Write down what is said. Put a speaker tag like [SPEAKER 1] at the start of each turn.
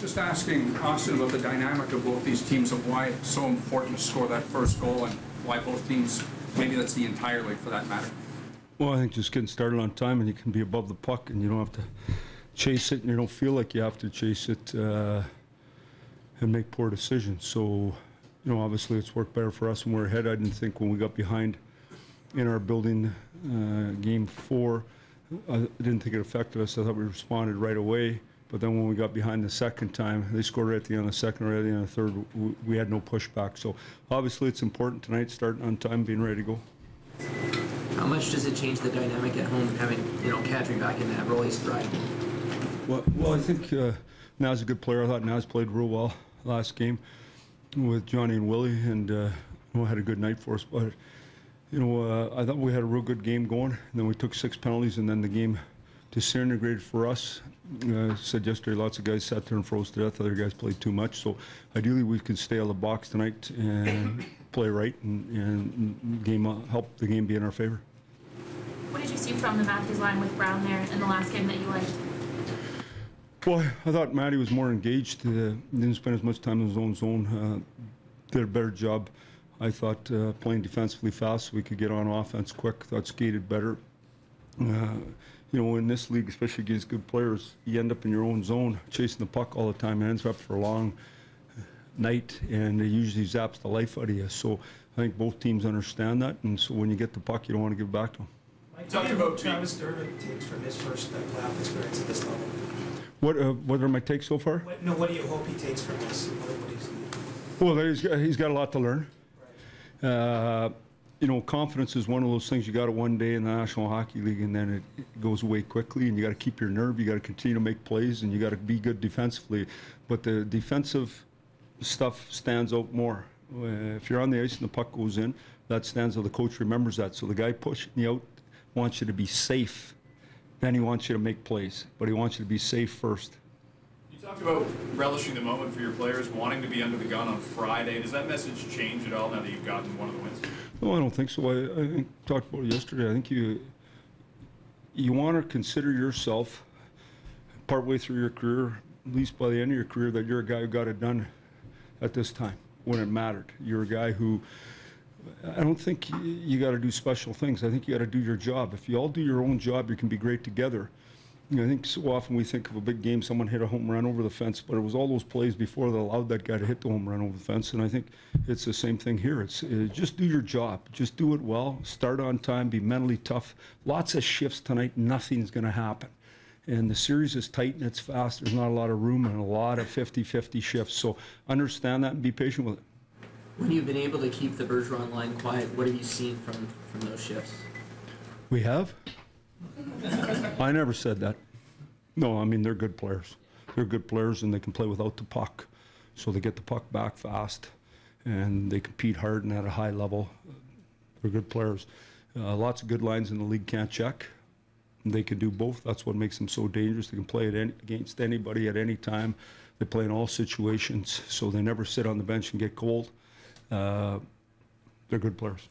[SPEAKER 1] Just asking Austin about the dynamic of both these teams and why it's so important to score that first goal and why both teams, maybe that's the entire league for that matter.
[SPEAKER 2] Well, I think just getting started on time and you can be above the puck and you don't have to chase it and you don't feel like you have to chase it and make poor decisions. So, obviously it's worked better for us when we're ahead. I didn't think when we got behind in our building game 4, I didn't think it affected us. I thought we responded right away. But then when we got behind the second time, they scored right at the end of the second, right at the end of the third. We had no pushback. So obviously it's important tonight, starting on time, being ready to go.
[SPEAKER 3] How much does it change the dynamic at home having, Kadri back in that role? He's thriving.
[SPEAKER 2] Well, I think Naz is a good player. I thought Naz played real well last game with Johnny and Willie, and had a good night for us. But I thought we had a real good game going. And then we took 6 penalties, and then the game disintegrated for us. Said yesterday, lots of guys sat there and froze to death. Other guys played too much. So ideally, we could stay out of the box tonight and play right, and help the game be in our favor.
[SPEAKER 4] What did you see from the Matthews line with Brown there in the last game that you liked?
[SPEAKER 2] Well, I thought Matty was more engaged. Didn't spend as much time in his own zone. Did a better job. I thought playing defensively fast so we could get on offense quick. Thought skated better. In this league, especially against good players, you end up in your own zone, chasing the puck all the time. It ends up for a long night, and it usually zaps the life out of you. So I think both teams understand that, and so when you get the puck, you don't want to give it back to them.
[SPEAKER 5] Talking about Travis Dermott takes from his first playoff experience at this level.
[SPEAKER 2] What are my takes so far?
[SPEAKER 5] What do you hope he takes from this?
[SPEAKER 2] Well, he's got a lot to learn. Right. Confidence is one of those things you got it one day in the National Hockey League, and then it goes away quickly, and you got to keep your nerve. You got to continue to make plays, and you got to be good defensively. But the defensive stuff stands out more. If you're on the ice and the puck goes in, that stands out. The coach remembers that. So the guy pushing you out wants you to be safe. Then he wants you to make plays, but he wants you to be safe first.
[SPEAKER 6] You talked about relishing the moment for your players, wanting to be under the gun on Friday. Does that message change at all now that you've gotten one of the wins?
[SPEAKER 2] No, I don't think so. I talked about it yesterday. I think you want to consider yourself partway through your career, at least by the end of your career, that you're a guy who got it done at this time when it mattered. You're a guy who, I don't think you got to do special things. I think you got to do your job. If you all do your own job, you can be great together. I think so often we think of a big game, someone hit a home run over the fence, but it was all those plays before that allowed that guy to hit the home run over the fence. And I think it's the same thing here. It's just do your job. Just do it well. Start on time. Be mentally tough. Lots of shifts tonight. Nothing's going to happen. And the series is tight and it's fast. There's not a lot of room and a lot of 50-50 shifts. So understand that and be patient with it.
[SPEAKER 3] When you've been able to keep the Bergeron line quiet, what have you seen from those shifts?
[SPEAKER 2] We have? I never said that. No, I mean, they're good players. They're good players, and they can play without the puck. So they get the puck back fast, and they compete hard and at a high level. They're good players. Lots of good lines in the league can't check. They can do both. That's what makes them so dangerous. They can play against anybody at any time. They play in all situations, so they never sit on the bench and get cold. They're good players.